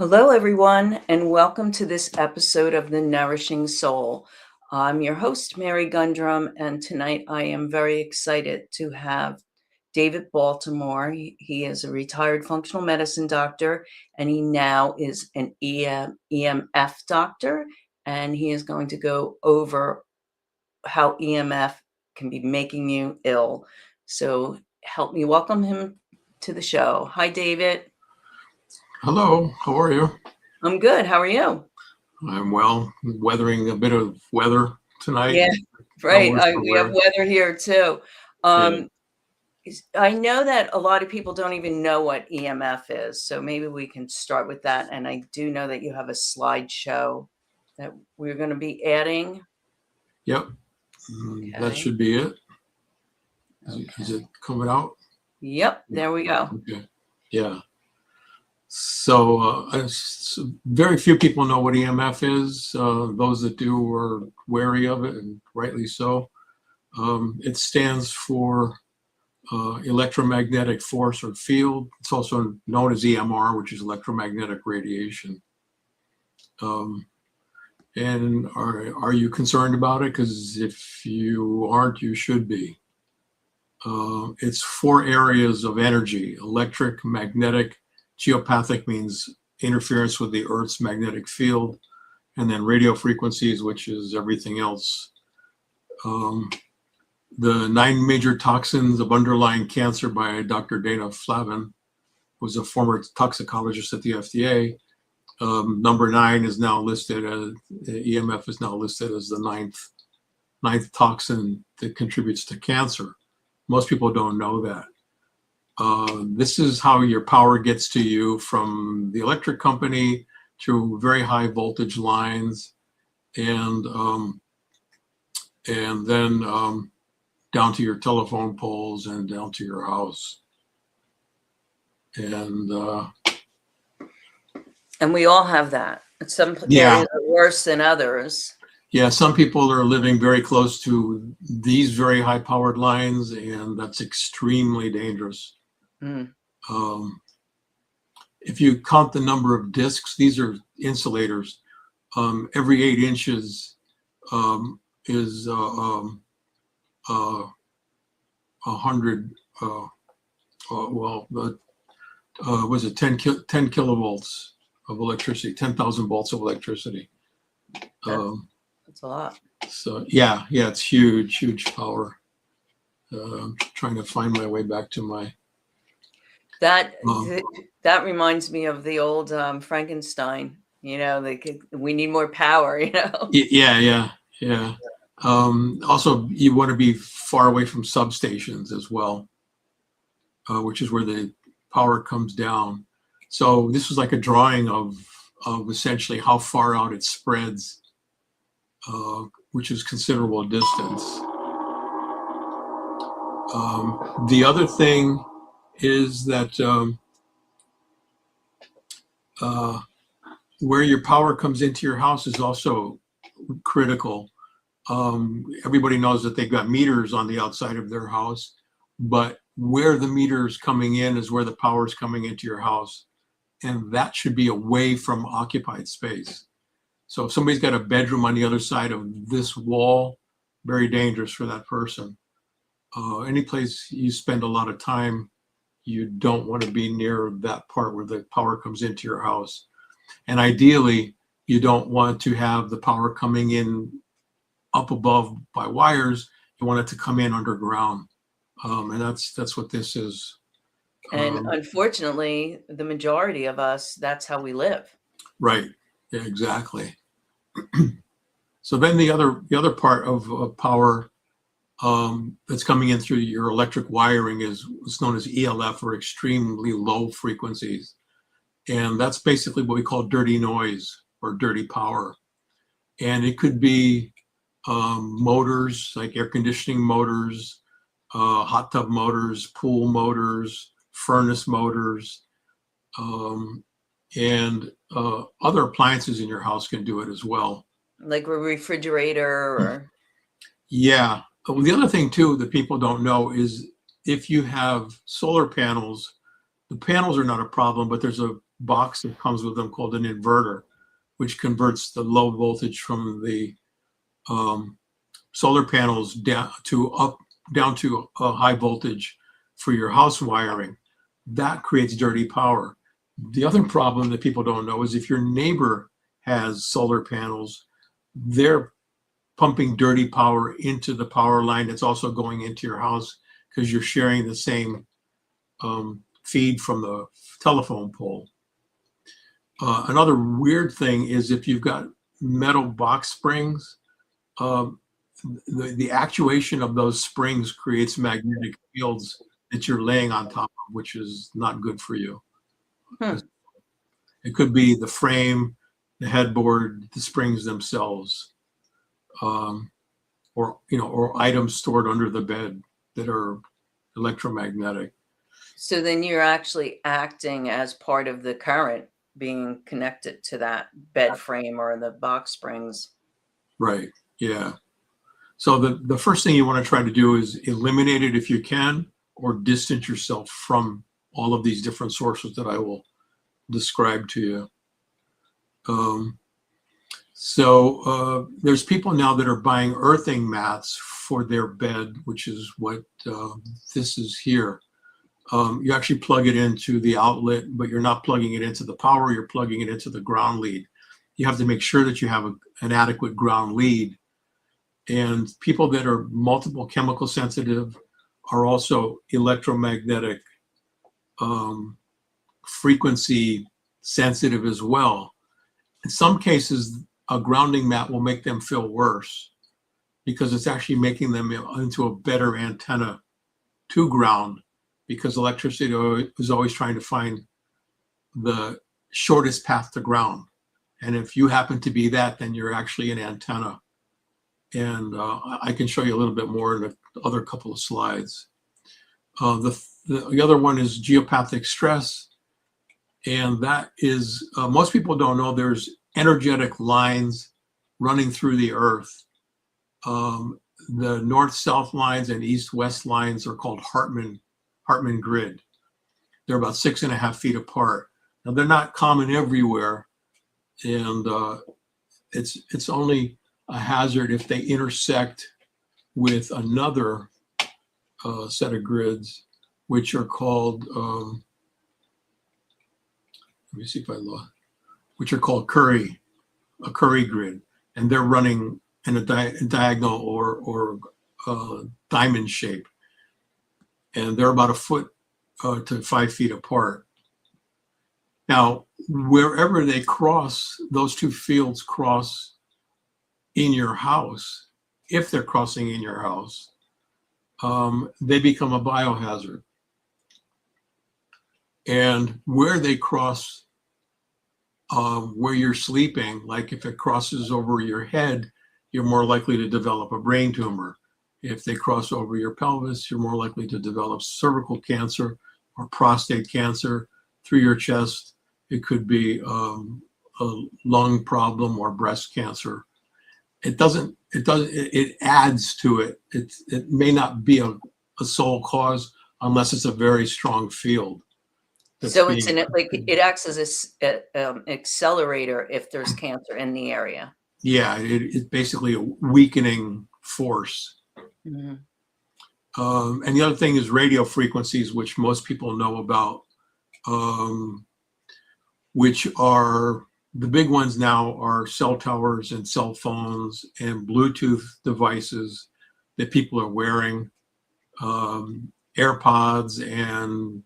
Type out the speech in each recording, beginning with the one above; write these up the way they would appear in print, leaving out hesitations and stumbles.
Hello, everyone, and welcome to this episode of the Nourishing Soul. I'm your host, Mary Gundrum, and tonight I am very excited to have David Baltimore. He is a retired functional medicine doctor, and he now is an EMF doctor, and he is going to go over how EMF can be making you ill. So help me welcome him to the show. Hi, David. Hello, how are you? I'm good. How are you? I'm well, weathering a bit of weather tonight. Yeah, No right. worse for We have wear. weather here too. Yeah. Um, I know that a lot of people don't even know what EMF is, so maybe we can start with that. And I do know that you have a slideshow that we're going to be adding. Yep. That Okay. should be it. Is it coming out? Yep, there we go. Okay. Yeah. So very few people know what EMF is. Those that do are wary of it, and rightly so. It stands for electromagnetic force or field. It's also known as EMR, which is electromagnetic radiation. And are you concerned about it? Because if you aren't, you should be. It's 4 areas of energy: electric, magnetic, geopathic means interference with the Earth's magnetic field, and then radio frequencies, which is everything else. The 9 major toxins of underlying cancer by Dr. Dana Flavin, who was a former toxicologist at the FDA. Number 9 is now listed as EMF is now listed as the ninth toxin that contributes to cancer. Most people don't know that. This is how your power gets to you from the electric company through very high voltage lines, and then down to your telephone poles and down to your house. And we all have that. Some Yeah. areas are worse than others. Yeah, some people are living very close to these very high-powered lines, and that's extremely dangerous. Mm. If you count the number of discs, these are insulators. Every 8 inches is 100. Was it 10 kilovolts of electricity? 10,000 volts of electricity. That's a lot. So yeah, it's huge power. I'm trying to find my way back to my. That reminds me of the old Frankenstein. We need more power. Yeah. Also, you want to be far away from substations as well, which is where the power comes down. So this was like a drawing of essentially how far out it spreads, which is considerable distance. The other thing is that where your power comes into your house is also critical. Everybody knows that they've got meters on the outside of their house, but where the meter is coming in is where the power is coming into your house. And that should be away from occupied space. So if somebody's got a bedroom on the other side of this wall, very dangerous for that person. Any place you spend a lot of time, you don't want to be near that part where the power comes into your house. And ideally, you don't want to have the power coming in up above by wires. You want it to come in underground. And that's what this is. And unfortunately, the majority of us, that's how we live. Right. Yeah, exactly. So then the other part of power that's coming in through your electric wiring is what's known as ELF, or extremely low frequencies. And that's basically what we call dirty noise or dirty power. And it could be motors, like air conditioning motors, hot tub motors, pool motors, furnace motors, and other appliances in your house can do it as well. Like a refrigerator or... Yeah. The other thing too that people don't know is if you have solar panels, the panels are not a problem, but there's a box that comes with them called an inverter, which converts the low voltage from the solar panels down to a high voltage for your house wiring. That creates dirty power. The other problem that people don't know is if your neighbor has solar panels, they're pumping dirty power into the power line that's also going into your house because you're sharing the same feed from the telephone pole. Another weird thing is if you've got metal box springs, the actuation of those springs creates magnetic fields that you're laying on top of, which is not good for you. It could be the frame, the headboard, the springs themselves, or items stored under the bed that are electromagnetic. So then you're actually acting as part of the current being connected to that bed frame or the box springs. Right. Yeah. So the first thing you want to try to do is eliminate it if you can, or distance yourself from all of these different sources that I will describe to you. There's people now that are buying earthing mats for their bed, which is what this is here. You actually plug it into the outlet, but you're not plugging it into the power, you're plugging it into the ground lead. You have to make sure that you have an adequate ground lead. And people that are multiple chemical sensitive are also electromagnetic frequency sensitive as well. In some cases, a grounding mat will make them feel worse because it's actually making them into a better antenna to ground, because electricity is always trying to find the shortest path to ground. And if you happen to be that, then you're actually an antenna. And I can show you a little bit more in the other couple of slides. The other one is geopathic stress. And that is, most people don't know there's energetic lines running through the earth. The north-south lines and east-west lines are called Hartmann grid. They're about 6.5 feet apart. Now they're not common everywhere, and it's only a hazard if they intersect with another set of grids, which are called which are called a Curry grid, and they're running in a diagonal or diamond shape, and they're about 1 foot to 5 feet apart. Now, wherever they cross, those two fields cross in your house, if they're crossing in your house, they become a biohazard. And where they cross where you're sleeping, like if it crosses over your head, you're more likely to develop a brain tumor. If they cross over your pelvis, you're more likely to develop cervical cancer or prostate cancer. Through your chest, it could be a lung problem or breast cancer. It adds to it. It may not be a sole cause unless it's a very strong field. So it acts as an accelerator if there's cancer in the area. Yeah, it's basically a weakening force. Mm-hmm. And the other thing is radio frequencies, which most people know about, which are the big ones now are cell towers and cell phones and Bluetooth devices that people are wearing, AirPods and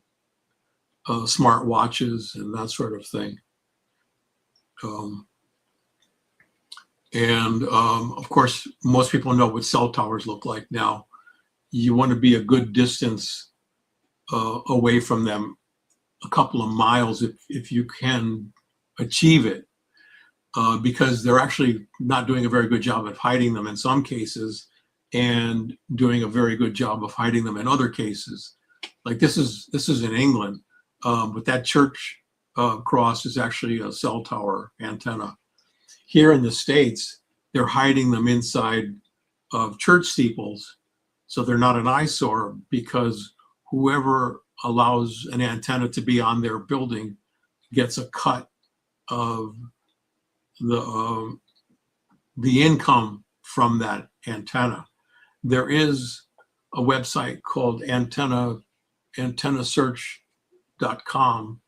smart watches and that sort of thing. Of course, most people know what cell towers look like now. You want to be a good distance away from them, a couple of miles if you can achieve it, because they're actually not doing a very good job of hiding them in some cases and doing a very good job of hiding them in other cases. Like this is in England. But that church cross is actually a cell tower antenna. Here in the States, they're hiding them inside of church steeples, so they're not an eyesore, because whoever allows an antenna to be on their building gets a cut of the income from that antenna. There is a website called antennasearch.com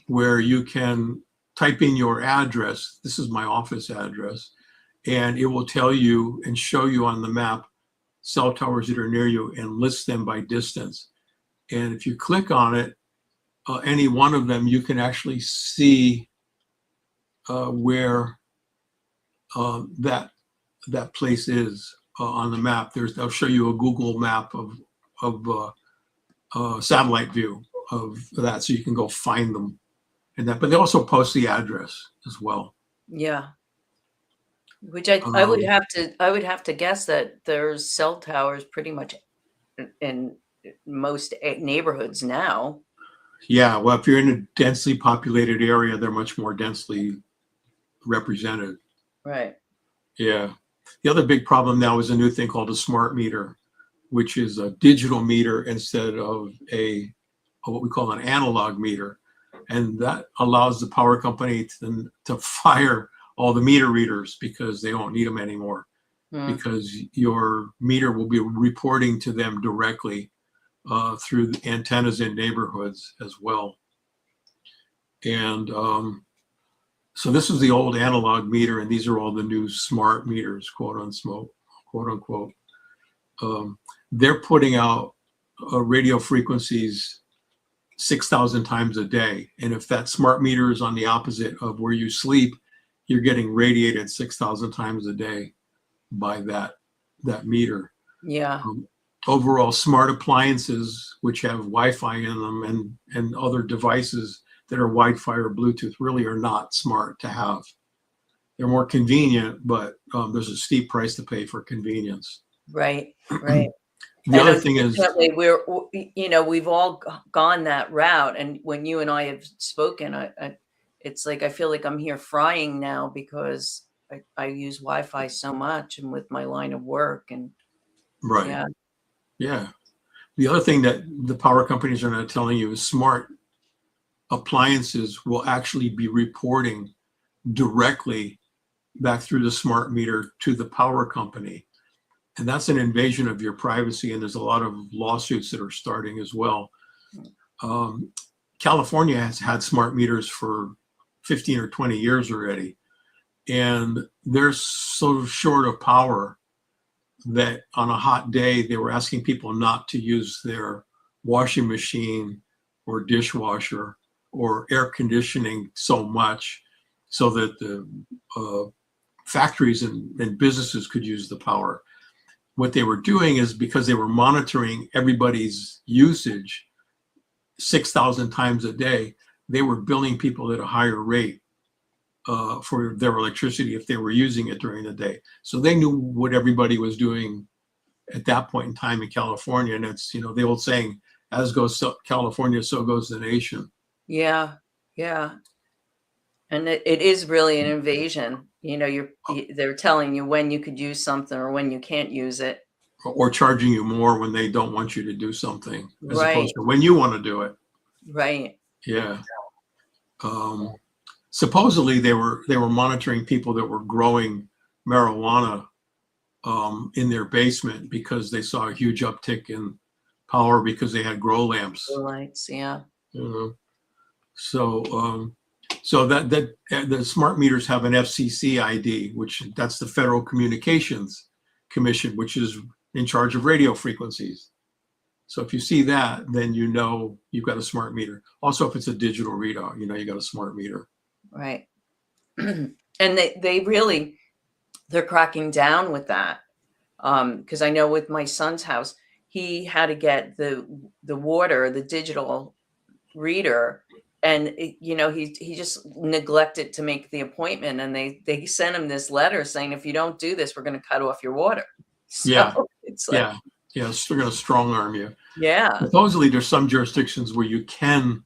where you can type in your address. This is my office address, and it will tell you and show you on the map cell towers that are near you and list them by distance. And if you click on it, any one of them, you can actually see where that place is on the map. They'll show you a Google map of satellite view of that, so you can go find them. And that, but they also post the address as well. Yeah. Which I would have to guess that there's cell towers pretty much in most neighborhoods now. Yeah, well, if you're in a densely populated area, they're much more densely represented. Right. Yeah. The other big problem now is a new thing called a smart meter, which is a digital meter instead of what we call an analog meter. And that allows the power company to fire all the meter readers because they don't need them anymore, because your meter will be reporting to them directly through the antennas in neighborhoods as well. And so this is the old analog meter, and these are all the new smart meters, quote unquote. They're putting out radio frequencies 6,000 times a day. And if that smart meter is on the opposite of where you sleep, you're getting radiated 6,000 times a day by that meter. Yeah. Overall, smart appliances, which have Wi-Fi in them, and other devices that are Wi-Fi or Bluetooth, really are not smart to have. They're more convenient, but there's a steep price to pay for convenience. Right. Right. The other thing is, we've all gone that route. And when you and I have spoken, it's like I feel like I'm here frying now because I use Wi-Fi so much, and with my line of work. And right. Yeah. The other thing that the power companies are not telling you is smart appliances will actually be reporting directly back through the smart meter to the power company. And that's an invasion of your privacy. And there's a lot of lawsuits that are starting as well. California has had smart meters for 15 or 20 years already. And they're so short of power that on a hot day, they were asking people not to use their washing machine or dishwasher or air conditioning so much, so that the factories and businesses could use the power. What they were doing is, because they were monitoring everybody's usage 6,000 times a day, they were billing people at a higher rate for their electricity if they were using it during the day. So they knew what everybody was doing at that point in time in California. And it's, the old saying, as goes California, so goes the nation. Yeah. Yeah. And it is really an invasion. They're telling you when you could use something or when you can't use it. Or charging you more when they don't want you to do something, as Right. opposed to when you want to do it. Right. Yeah. Supposedly they were monitoring people that were growing marijuana in their basement because they saw a huge uptick in power because they had grow lamps. The lights, yeah. So that the smart meters have an FCC ID, which that's the Federal Communications Commission, which is in charge of radio frequencies. So if you see that, then you've got a smart meter. Also, if it's a digital readout, you got a smart meter. Right. And they're cracking down with that. Because I know with my son's house, he had to get the digital reader, and he just neglected to make the appointment, and they sent him this letter saying, if you don't do this, we're going to cut off your water. So it's like, so they're going to strong arm you. Yeah. Supposedly there's some jurisdictions where you can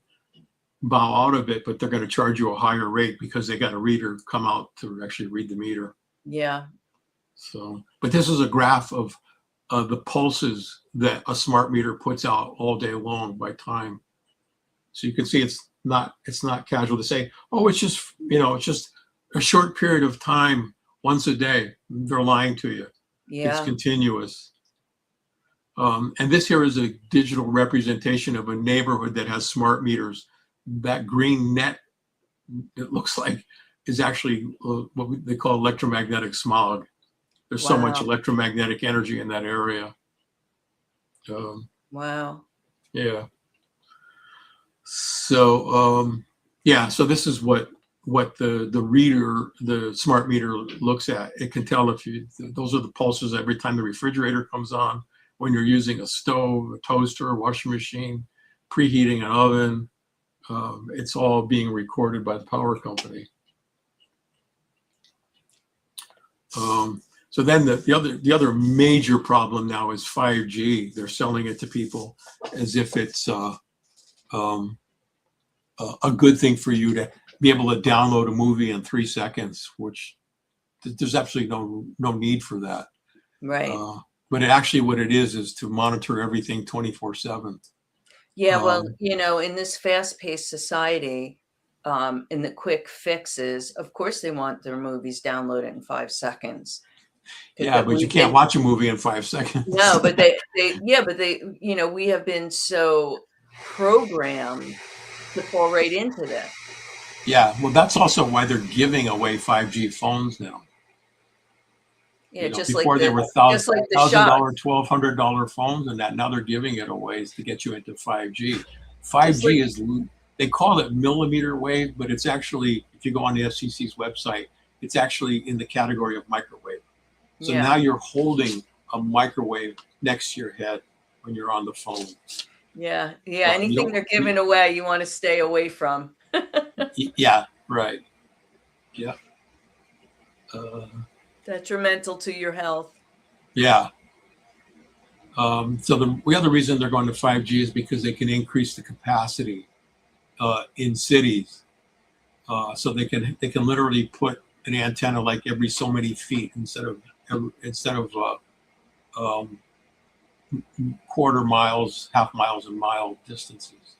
bow out of it, but they're going to charge you a higher rate because they got a reader come out to actually read the meter. Yeah. So, but this is a graph of the pulses that a smart meter puts out all day long by time. So you can see it's it's not casual to say, oh, it's just, it's just a short period of time once a day. They're lying to you. It's Yeah. continuous. And this here is a digital representation of a neighborhood that has smart meters. That green net, it looks like, is actually what they call electromagnetic smog. There's so much Wow. electromagnetic energy in that area. Wow. Yeah. So so this is what the smart meter looks at. It can tell if those are the pulses every time the refrigerator comes on, when you're using a stove, a toaster, a washing machine, preheating an oven. It's all being recorded by the power company. So then the other major problem now is 5G. They're selling it to people as if it's a good thing for you to be able to download a movie in 3 seconds, which there's absolutely no need for that. Right. But actually what it is to monitor everything 24/7. Yeah, well, in this fast-paced society, in the quick fixes, of course they want their movies downloaded in 5 seconds. Yeah, but you can't watch a movie in 5 seconds. No, but we have been so programmed to fall right into this. Yeah, well, that's also why they're giving away 5G phones now. Yeah, Before they were $1,000, $1,200 phones, and now they're giving it away to get you into 5G. 5G is, they call it millimeter wave, but it's actually, if you go on the FCC's website, it's actually in the category of microwave. So now you're holding a microwave next to your head when you're on the phone. Yeah. Anything they're giving away, you want to stay away from. Yeah, right. Yeah. Detrimental to your health. Yeah. So the other reason they're going to 5G is because they can increase the capacity in cities. So they can literally put an antenna like every so many feet instead of quarter miles, half miles, and mile distances.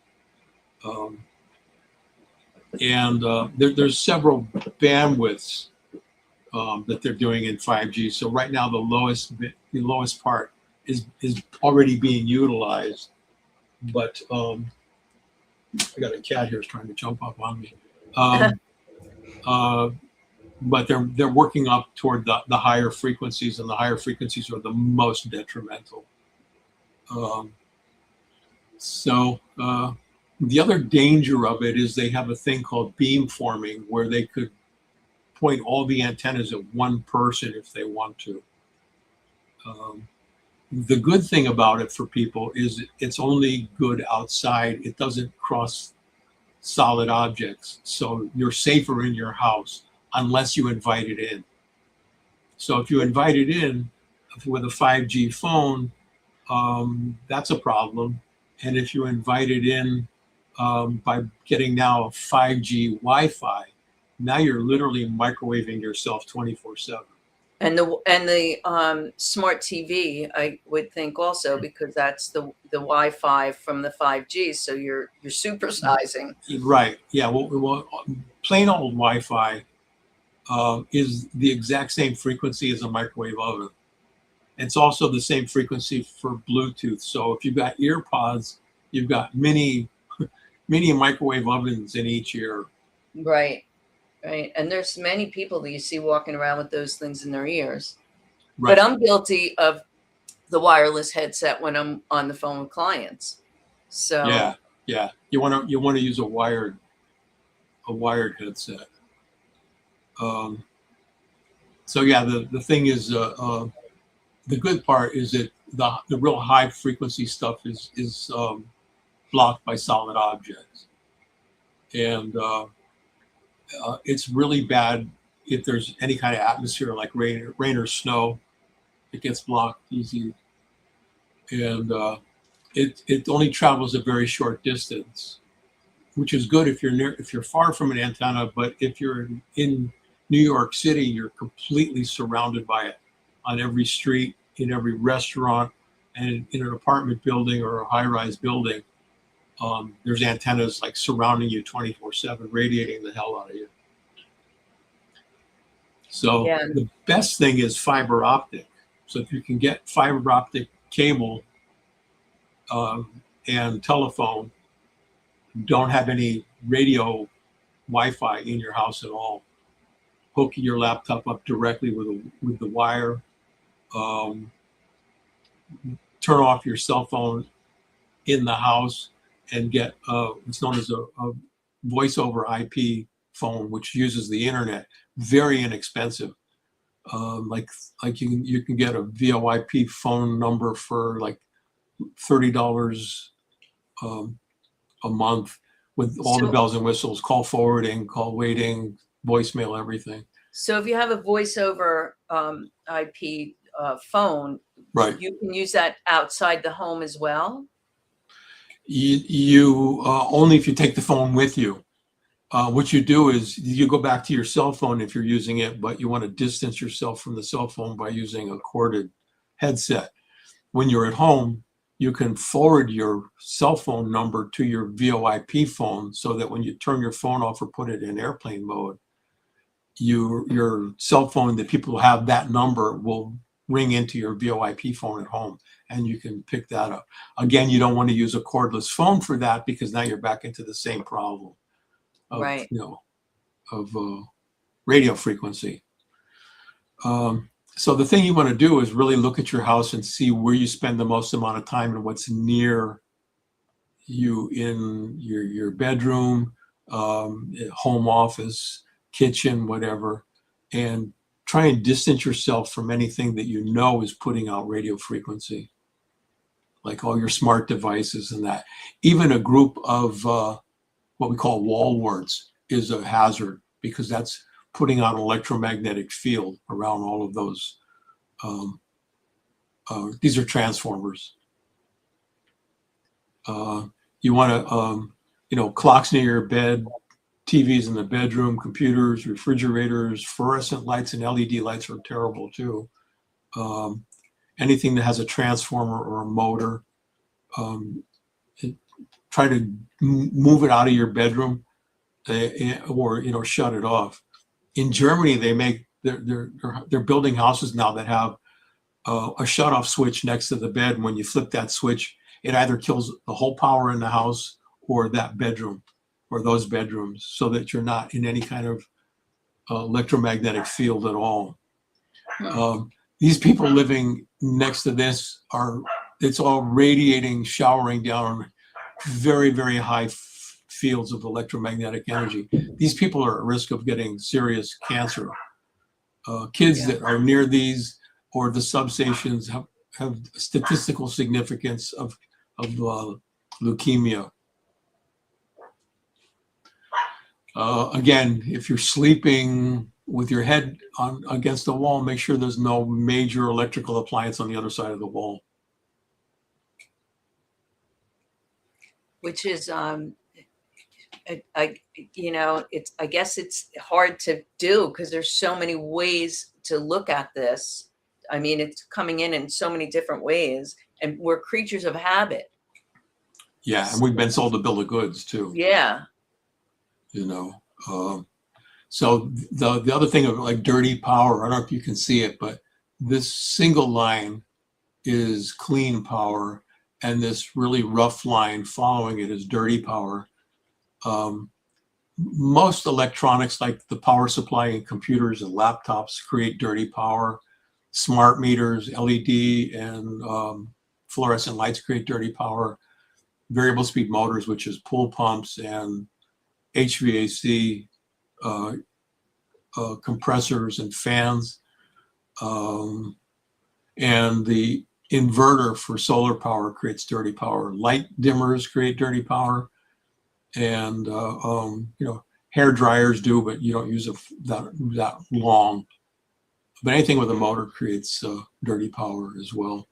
There's several bandwidths that they're doing in 5G. So right now the lowest part is already being utilized, but I got a cat here trying to jump up on me. But they're working up toward the higher frequencies, and the higher frequencies are the most detrimental. The other danger of it is they have a thing called beamforming, where they could point all the antennas at one person if they want to. The good thing about it for people is it's only good outside. It doesn't cross solid objects. So you're safer in your house unless you invite it in. So if you invite it in with a 5G phone, that's a problem. And if you invite it in by getting now 5G Wi-Fi, now you're literally microwaving yourself 24/7. And the smart TV, I would think also, because that's the Wi-Fi from the 5G, so you're supersizing. Right. Yeah. Well, plain old Wi-Fi is the exact same frequency as a microwave oven. It's also the same frequency for Bluetooth. So if you've got ear pods, you've got mini microwave ovens in each ear. Right. Right. And there's many people that you see walking around with those things in their ears. Right. But I'm guilty of the wireless headset when I'm on the phone with clients. So yeah. You want to use a wired headset. So yeah, the thing is, the good part is that the real high frequency stuff is blocked by solid objects, and it's really bad if there's any kind of atmosphere like rain or snow. It gets blocked easy, and it only travels a very short distance, which is good if you're far from an antenna. But if you're in New York City, you're completely surrounded by it on every street, in every restaurant, and in an apartment building or a high-rise building. There's antennas like surrounding you 24/7, radiating the hell out of you. So Yeah. the best thing is fiber optic. So if you can get fiber optic cable and telephone, don't have any radio Wi-Fi in your house at all. Hook your laptop up directly with the wire. Um, Turn off your cell phone in the house and get what's known as a voice over IP phone, which uses the internet. Very inexpensive. Like you can get a VoIP phone number for like $30 a month with all the bells and whistles, call forwarding, call waiting, voicemail, everything. So if you have a voice over IP phone, right, you can use that outside the home as well? You only if you take the phone with you. What you do is you go back to your cell phone if you're using it, but you want to distance yourself from the cell phone by using a corded headset. When you're at home, you can forward your cell phone number to your VoIP phone so that when you turn your phone off or put it in airplane mode, your cell phone, the people who have that number will ring into your VoIP phone at home and you can pick that up. Again, you don't want to use a cordless phone for that because now you're back into the same problem of, right. Of radio frequency. So the thing you want to do is really look at your house and see where you spend the most amount of time and what's near you in your bedroom, home office, kitchen, whatever, and try and distance yourself from anything that you know is putting out radio frequency, like all your smart devices and that. Even a group of what we call wall warts is a hazard because that's putting out an electromagnetic field around all of those. These are transformers. You want to, clocks near your bed, TVs in the bedroom, computers, refrigerators, fluorescent lights and LED lights are terrible too. Anything that has a transformer or a motor, try to move it out of your bedroom or shut it off. In Germany, they're building houses now that have a shut-off switch next to the bed. When you flip that switch, it either kills the whole power in the house or that bedroom or those bedrooms so that you're not in any kind of electromagnetic field at all. These people living next to this it's all radiating, showering down very, very high fields of electromagnetic energy. These people are at risk of getting serious cancer. Kids that are near these or the substations have statistical significance of leukemia. Again, if you're sleeping with your head against the wall, make sure there's no major electrical appliance on the other side of the wall. Which is, I guess it's hard to do because there's so many ways to look at this. I mean, it's coming in so many different ways, and we're creatures of habit. Yeah, and we've been sold a bill of goods too. Yeah. So the other thing of like dirty power, I don't know if you can see it, but this single line is clean power, and this really rough line following it is dirty power. Most electronics, like the power supply in computers and laptops, create dirty power. Smart meters, LED, and fluorescent lights create dirty power. Variable speed motors, which is pool pumps, and HVAC compressors and fans, and the inverter for solar power creates dirty power. Light dimmers create dirty power, and hair dryers do, but you don't use it that long. But anything with a motor creates dirty power as well.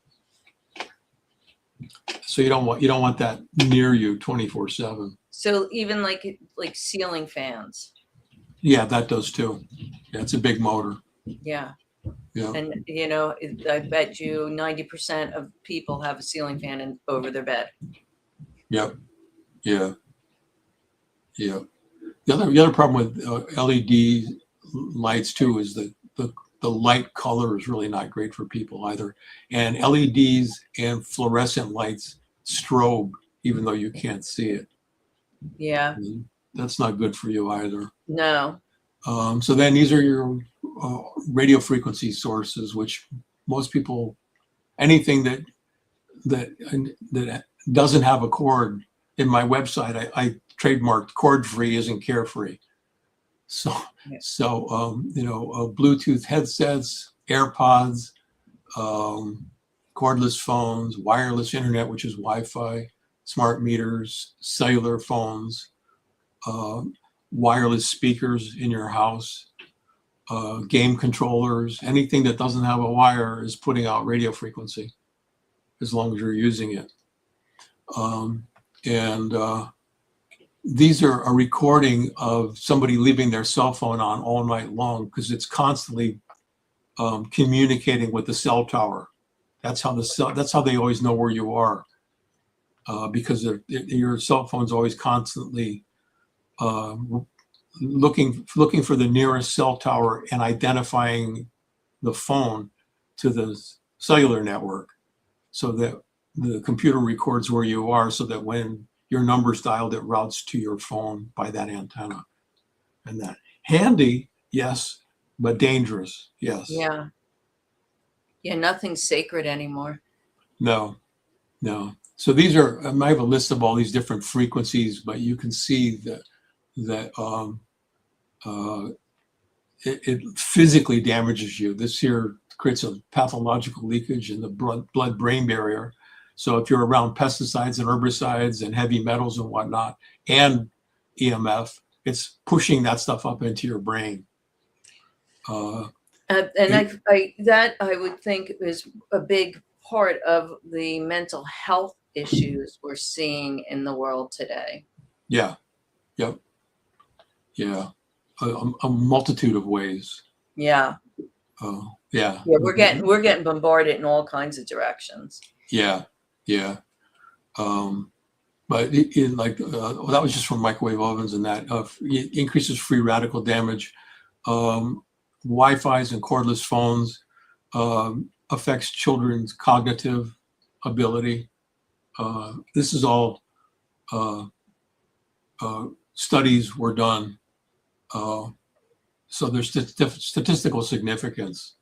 So you don't want that near you 24/7. So even like ceiling fans. Yeah, that does too. Yeah, it's a big motor. Yeah. Yeah. And I bet you 90% of people have a ceiling fan over their bed. Yep. Yeah. Yeah. The other problem with LED lights too is that the light color is really not great for people either. And LEDs and fluorescent lights strobe even though you can't see it. Yeah. And that's not good for you either. No. So then these are your radio frequency sources, which most people, anything that doesn't have a cord. In my website, I trademarked cord free isn't carefree. So, Yeah. Bluetooth headsets, AirPods, cordless phones, wireless internet, which is Wi-Fi, smart meters, cellular phones, wireless speakers in your house, game controllers, anything that doesn't have a wire is putting out radio frequency as long as you're using it. These are a recording of somebody leaving their cell phone on all night long because it's constantly communicating with the cell tower. That's how they always know where you are, because your cell phone's always constantly looking for the nearest cell tower and identifying the phone to the cellular network, so that the computer records where you are, so that when your number's dialed, it routes to your phone by that antenna. And that handy, yes, but dangerous, yes. Yeah. Yeah, nothing's sacred anymore. No. So these are, I have a list of all these different frequencies, but you can see that it physically damages you. This here creates a pathological leakage in the blood-brain barrier. So if you're around pesticides and herbicides and heavy metals and whatnot, and EMF, it's pushing that stuff up into your brain. I would think is a big part of the mental health issues we're seeing in the world today. Yeah. Yep. Yeah. A multitude of ways. Yeah. Yeah. Yeah, we're getting bombarded in all kinds of directions. Yeah. But that was just from microwave ovens, and that it increases free radical damage. Wi-Fi's and cordless phones affects children's cognitive ability. This is all studies were done. So there's statistical significance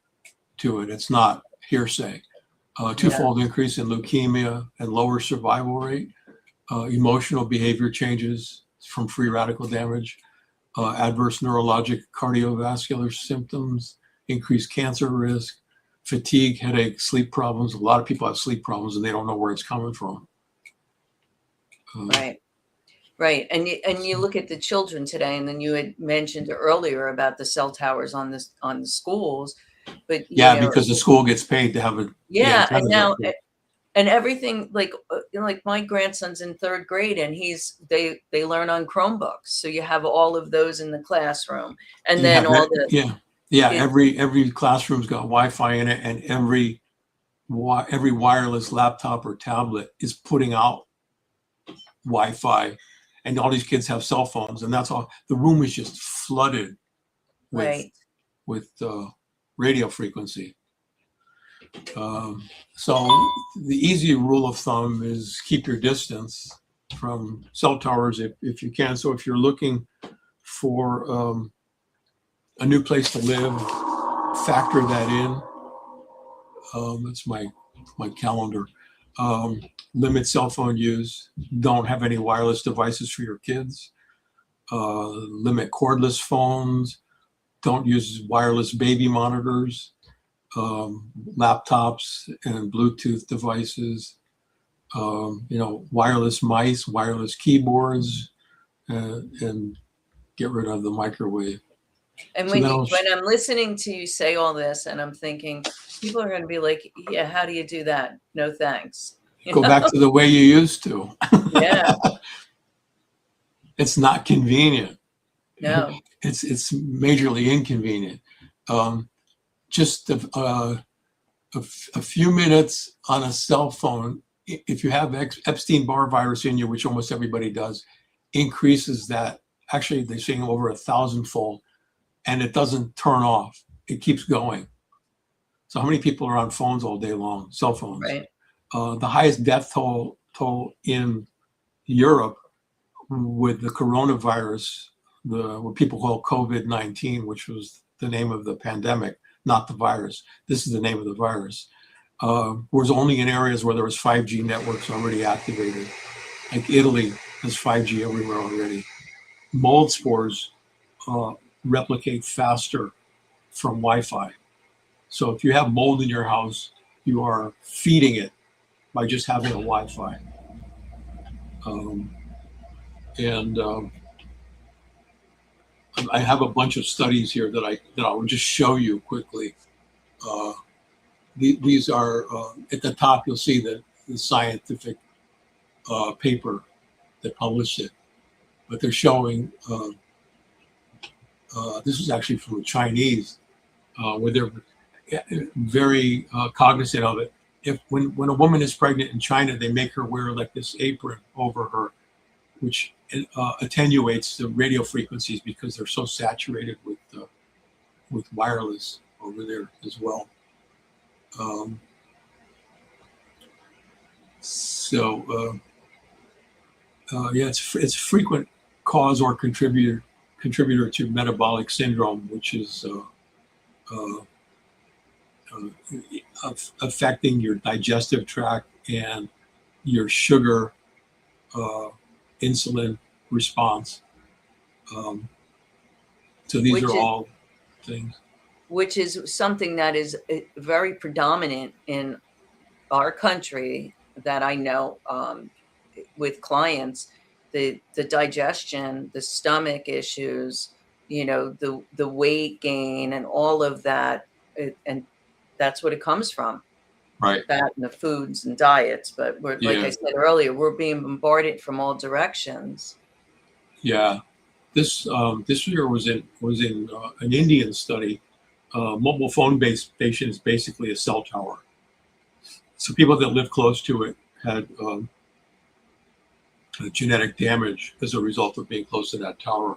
to it. It's not hearsay. Twofold increase in leukemia and lower survival rate, emotional behavior changes from free radical damage, adverse neurologic cardiovascular symptoms, increased cancer risk, fatigue, headache, sleep problems. A lot of people have sleep problems and they don't know where it's coming from. Right. And you look at the children today, and then you had mentioned earlier about the cell towers on the schools. But because the school gets paid to have it. And now and everything, like my grandson's in 3rd grade, and they learn on Chromebooks, so you have all of those in the classroom, and then every classroom's got Wi-Fi in it, and every wireless laptop or tablet is putting out Wi-Fi, and all these kids have cell phones, and that's all. The room is just flooded with radio frequency. So the easy rule of thumb is keep your distance from cell towers if you can. So if you're looking for a new place to live, factor that in. That's my calendar. Limit cell phone use. Don't have any wireless devices for your kids. Limit cordless phones. Don't use wireless baby monitors, laptops and Bluetooth devices, wireless mice, wireless keyboards, and get rid of the microwave. And when I'm listening to you say all this, and I'm thinking, people are going to be like, yeah, how do you do that? No, thanks. Go back to the way you used to. Yeah. It's not convenient. No. It's majorly inconvenient. Just a few minutes on a cell phone if you have Epstein-Barr virus in you, which almost everybody does, increases that. Actually, they're saying over 1,000-fold, and it doesn't turn off. It keeps going. So how many people are on phones all day long, cell phones? Right. The highest death toll in Europe with the coronavirus, what people call COVID-19, which was the name of the pandemic, not the virus. This is the name of the virus. Was only in areas where there was 5G networks already activated. Like Italy has 5G everywhere already. Mold spores replicate faster from Wi-Fi. So if you have mold in your house, you are feeding it by just having a Wi-Fi. I have a bunch of studies here that I will just show you quickly. These are at the top. You'll see the scientific paper that published it, but they're showing. This is actually from the Chinese, where they're very cognizant of it. When a woman is pregnant in China, they make her wear like this apron over her, which attenuates the radio frequencies because they're so saturated with wireless over there as well. It's frequent cause or contributor to metabolic syndrome, which is affecting your digestive tract and your sugar, insulin response. So these are all things. Which is something that is very predominant in our country that I know with clients, the digestion, the stomach issues, the weight gain and all of that. And that's what it comes from. Right. That and the foods and diets. But like I said earlier, we're being bombarded from all directions. Yeah. This year was in an Indian study. Mobile phone based patient is basically a cell tower. So people that live close to it had genetic damage as a result of being close to that tower.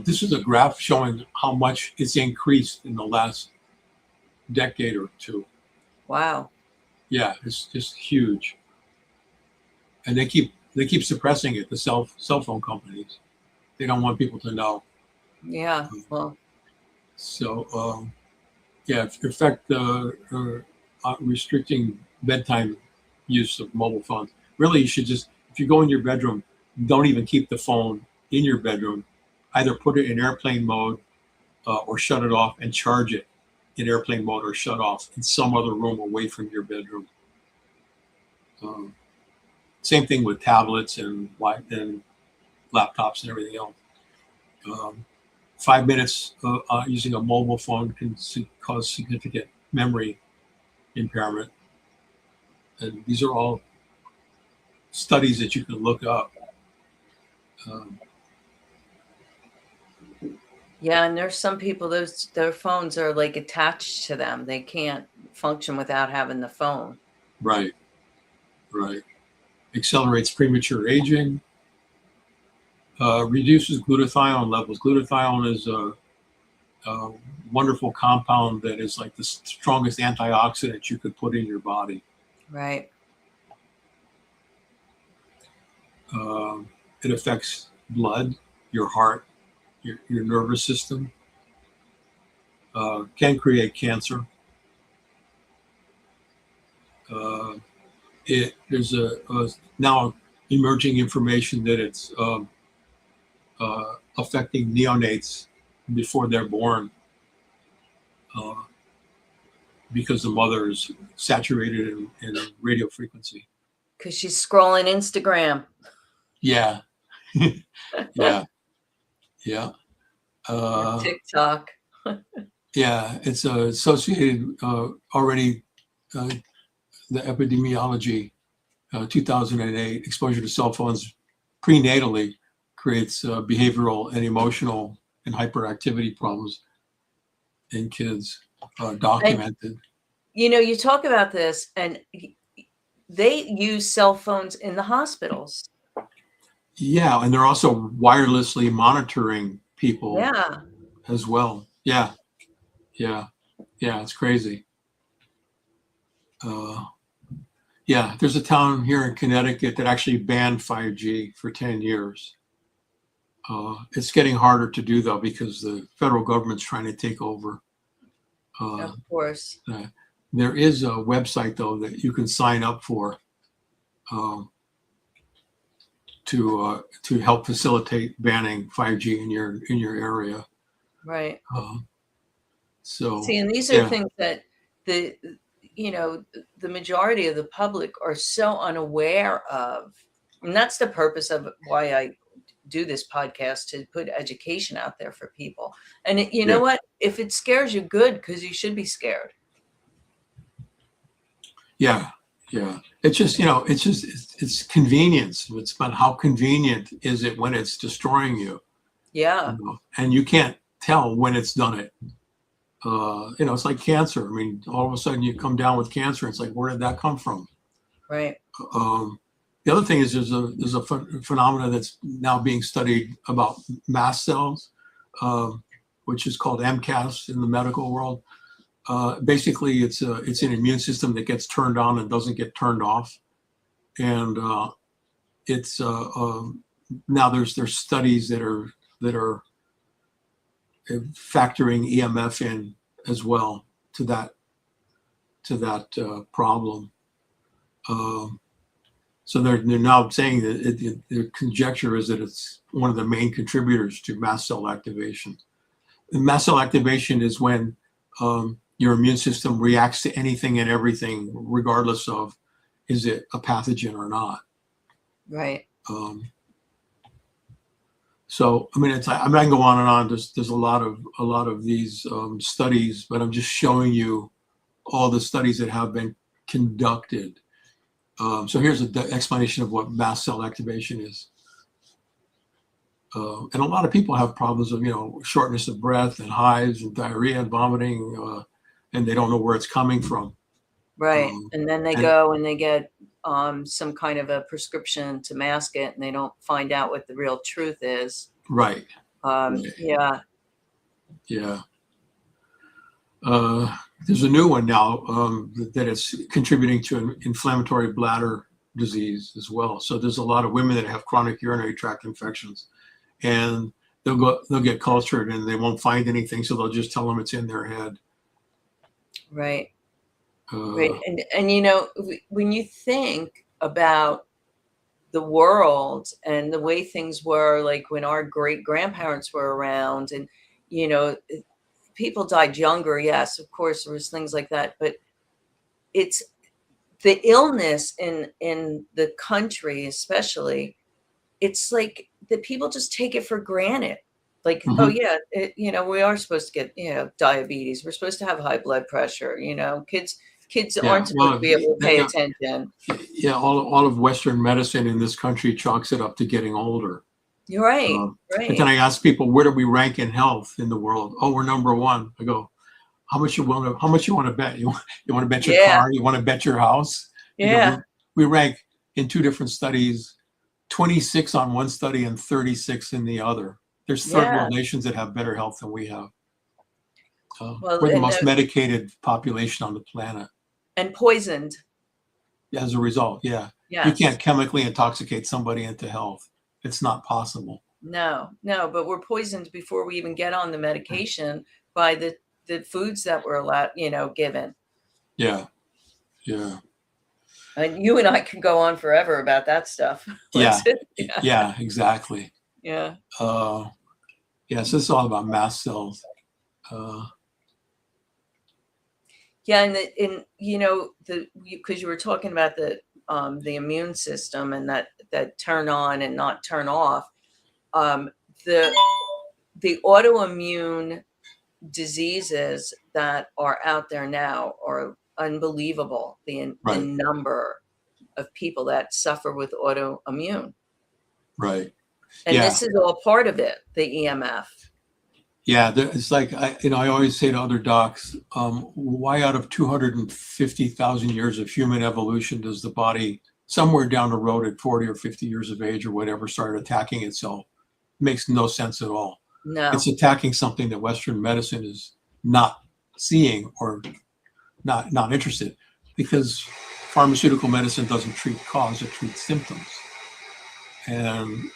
This is a graph showing how much it's increased in the last decade or two. Wow. Yeah, it's just huge. And they keep suppressing it, the cell phone companies. They don't want people to know. Yeah, well. So, in fact, restricting bedtime use of mobile phones. Really, you should just, if you go in your bedroom, don't even keep the phone in your bedroom. Either put it in airplane mode or shut it off and charge it in airplane mode or shut off in some other room away from your bedroom. Same thing with tablets and laptops and everything else. 5 minutes using a mobile phone can cause significant memory impairment. And these are all studies that you can look up. Yeah, and there's some people, their phones are like attached to them. They can't function without having the phone. Right. Accelerates premature aging. Reduces glutathione levels. Glutathione is a wonderful compound that is like the strongest antioxidant you could put in your body. Right. It affects blood, your heart, your nervous system. Can create cancer. There's now emerging information that it's affecting neonates before they're born because the mother is saturated in radio frequency. Because she's scrolling Instagram. Yeah. Yeah. TikTok. Yeah, it's associated already. The epidemiology, 2008, exposure to cell phones prenatally creates behavioral and emotional and hyperactivity problems in kids, documented. And, you talk about this, and they use cell phones in the hospitals. Yeah, and they're also wirelessly monitoring people Yeah. as well. Yeah, yeah, yeah. It's crazy. Uh, yeah, there's a town here in Connecticut that actually banned 5G for 10 years. It's getting harder to do though because the federal government's trying to take over. Of Uh, course. there is a website though that you can sign up for um, to help facilitate banning 5G in your area. Right. So See, and these are yeah, things that the the majority of the public are so unaware of. And that's the purpose of why I do this podcast, to put education out there for people. And you know yeah, what? If it scares you, good, because you should be scared. yeah, yeah. It's just it's convenience. It's about how convenient is it when it's destroying you, Yeah. and you can't tell when it's done it. It's like cancer. I mean, all of a sudden you come down with cancer. It's like, where did that come from? Right. The other thing is there's a phenomena that's now being studied about mast cells, which is called MCAS in the medical world. Basically, it's an immune system that gets turned on and doesn't get turned off, and it's now there's studies that are factoring EMF in as well to that problem. So they're now saying that their conjecture is that it's one of the main contributors to mast cell activation. And mast cell activation is when your immune system reacts to anything and everything, regardless of is it a pathogen or not. Right. So I mean, I'm not going to go on and on. There's a lot of these studies, but I'm just showing you all the studies that have been conducted. So here's an explanation of what mast cell activation is. And a lot of people have problems of, shortness of breath and hives and diarrhea and vomiting, and they don't know where it's coming from. Right. And then they go and they get some kind of a prescription to mask it, and they don't find out what the real truth is. Right. Yeah. Yeah. There's a new one now that is contributing to an inflammatory bladder disease as well. So there's a lot of women that have chronic urinary tract infections, and they'll get cultured and they won't find anything, so they'll just tell them it's in their head. Right. Right. And when you think about the world and the way things were, like when our great grandparents were around, and people died younger. Yes, of course, there was things like that, but it's the illness in the country, especially. It's like that people just take it for granted. Like, oh yeah, we are supposed to get diabetes. We're supposed to have high blood pressure. Kids aren't supposed to be able to pay attention. Yeah, all of Western medicine in this country chalks it up to getting older. You're right. But then I ask people, where do we rank in health in the world? Oh, we're number one. I go, how much you want to bet? You want to bet your car? You want to bet your house? Yeah. We rank in two different studies, 26 on one study and 36 in the other. There's third world nations that have better health than we have. We're the most medicated population on the planet. And poisoned. As a result, yeah. Yes. You can't chemically intoxicate somebody into health. It's not possible. No, but we're poisoned before we even get on the medication by the foods that we're allowed, given. Yeah. Yeah. And you and I can go on forever about that stuff. Yeah, exactly. Yeah. So this is all about mast cells. Yeah, and because you were talking about the immune system and that turn on and not turn off, the autoimmune diseases that are out there now are unbelievable. The number of people that suffer with autoimmune. Right. And this is all part of it, the EMF. Yeah, it's like I always say to other docs, why out of 250,000 years of human evolution does the body somewhere down the road at 40 or 50 years of age or whatever start attacking itself? Makes no sense at all. It's No. attacking something that Western medicine is not seeing or not interested, because pharmaceutical medicine doesn't treat cause, it treats symptoms. And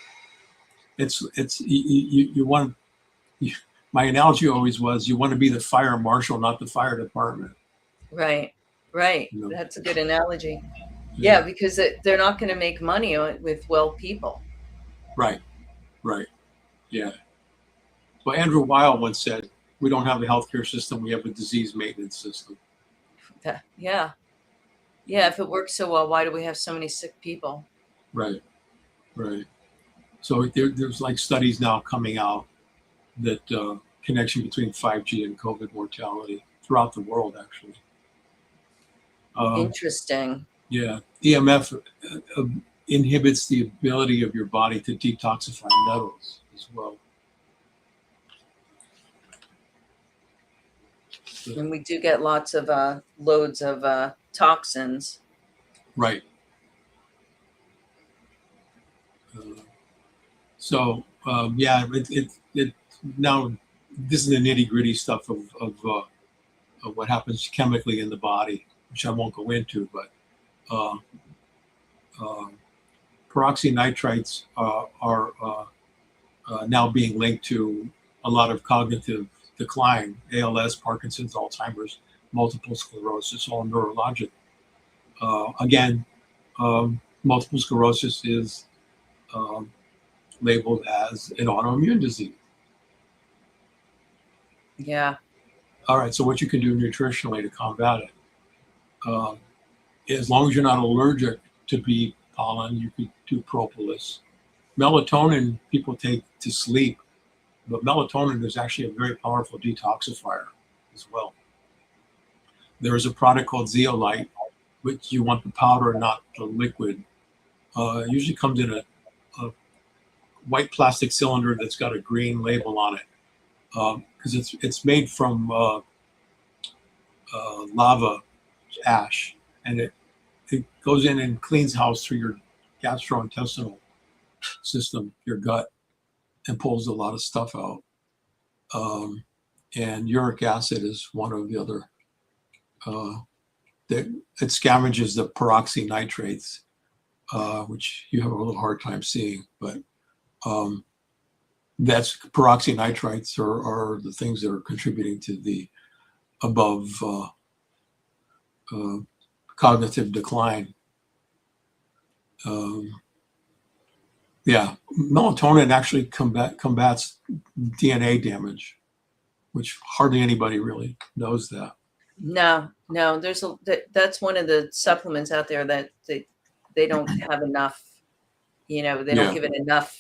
you want, my analogy always was, you want to be the fire marshal, not the fire department. Right. Right. You know? That's a good analogy. Yeah, Yeah. because they're not going to make money with well people. Right. Right. Yeah. Well, Andrew Weil once said, "We don't have a healthcare system; we have a disease maintenance system." Yeah. Yeah. If it works so well, why do we have so many sick people? Right. Right. So there's like studies now coming out that connection between 5G and COVID mortality throughout the world, actually. Interesting. Yeah, EMF inhibits the ability of your body to detoxify metals as well. And we do get lots of loads of toxins. Right. Uh, yeah, it now this is the nitty gritty stuff of what happens chemically in the body, which I won't go into, but uh, uh, peroxynitrites are now being linked to a lot of cognitive decline, ALS, Parkinson's, Alzheimer's, multiple sclerosis, all neurologic. Again, multiple sclerosis is labeled as an autoimmune disease. Yeah. All right, so what you can do nutritionally to combat it, as long as you're not allergic to bee pollen, you could do propolis. Melatonin people take to sleep, but melatonin is actually a very powerful detoxifier as well. There is a product called Zeolite, which you want the powder, not the liquid. It usually comes in a white plastic cylinder that's got a green label on it, because it's made from lava ash, and it goes in and cleans house through your gastrointestinal system, your gut, and pulls a lot of stuff out. And uric acid is one of the other that it scavenges the peroxynitrates, which you have a little hard time seeing, but that's peroxynitrites are the things that are contributing to the above cognitive decline. Yeah, melatonin actually combats DNA damage, which hardly anybody really knows that. No, that's one of the supplements out there that they don't have enough, they don't give it enough,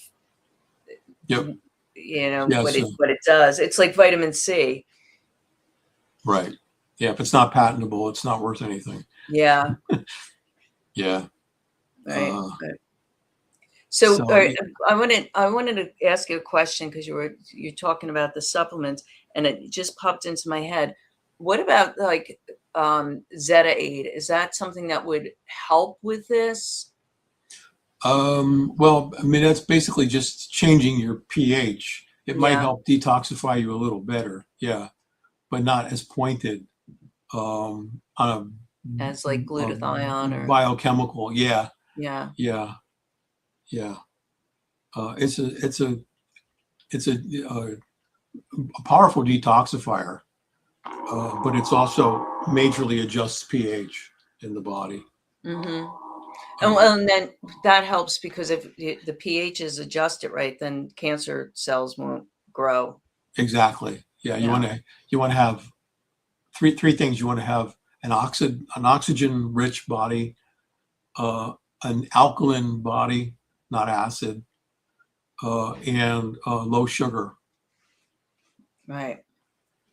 Yep. what it does. It's like vitamin C. Right. Yeah, if it's not patentable, it's not worth anything. Yeah. Yeah. Right. So I wanted to ask you a question, because you're talking about the supplements, and it just popped into my head. What about like Zeta 8? Is that something that would help with this? Well, I mean, that's basically just changing your pH. It might Yeah. help detoxify you a little better, yeah, but not as pointed on As like glutathione or biochemical. Yeah, yeah. yeah, yeah. It's a powerful detoxifier, but it's also majorly adjusts pH in the body. Mm-hmm. And then that helps, because if the pH is adjusted right, then cancer cells won't grow. Exactly. Yeah, you want to have three things. You want to have an oxygen rich body, an alkaline body, not acid, and low sugar. Right.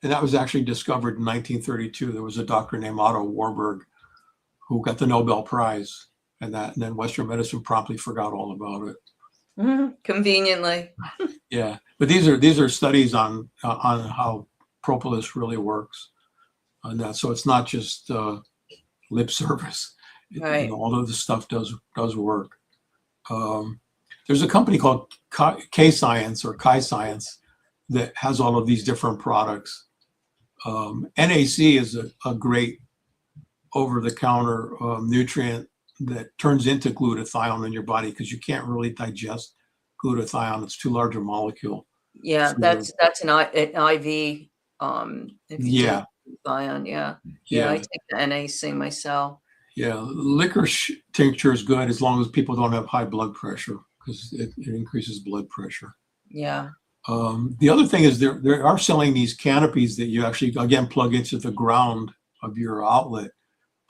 And that was actually discovered in 1932. There was a doctor named Otto Warburg who got the Nobel Prize, and then Western medicine promptly forgot all about it. Conveniently. Yeah, but these are studies on how propolis really works, and that so it's not just lip service. Right. All of this stuff does work. Um, there's a company called K Science or Kai Science that has all of these different products. NAC is a great over-the-counter nutrient that turns into glutathione in your body because you can't really digest glutathione. It's too large a molecule. Yeah, So, that's an IV. If you take yeah, ion, yeah, yeah, I yeah, take the NAC myself. yeah. Licorice tincture is good as long as people don't have high blood pressure because it increases blood pressure. Yeah. The other thing is they are selling these canopies that you actually again plug into the ground of your outlet,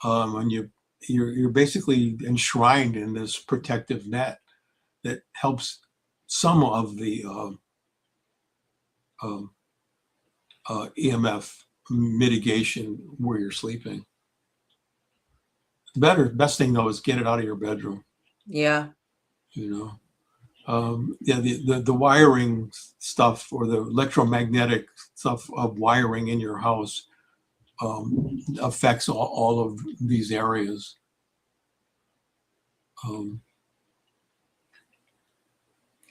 and you're basically enshrined in this protective net that helps some of the um, EMF mitigation where you're sleeping. Best thing though is get it out of your bedroom. Yeah. You know, yeah, the wiring stuff or the electromagnetic stuff of wiring in your house affects all of these areas. Um,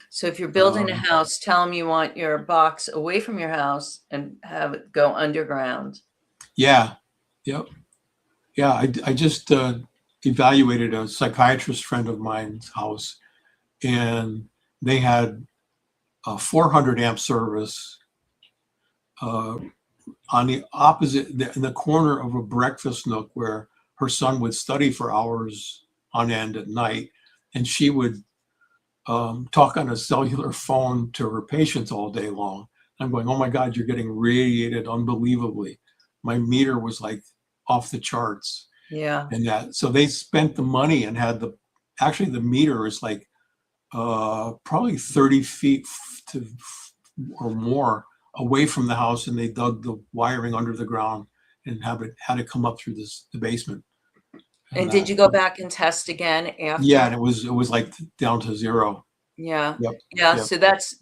So if you're building a um, house, tell them you want your box away from your house and have it go underground. yeah, yep, yeah. I just evaluated a psychiatrist friend of mine's house, and they had a 400 amp service uh, on the opposite in the corner of a breakfast nook where her son would study for hours on end at night, and she would talk on a cellular phone to her patients all day long. I'm going, oh my God, you're getting radiated unbelievably. My meter was like off the charts. Yeah. And that, so they spent the money and had actually the meter is like probably 30 feet to or more away from the house, and they dug the wiring under the ground and had it come up through the basement. And And did that, you go back and test again yeah, and after? it was like down to zero. Yeah. Yep, Yeah. yep. So that's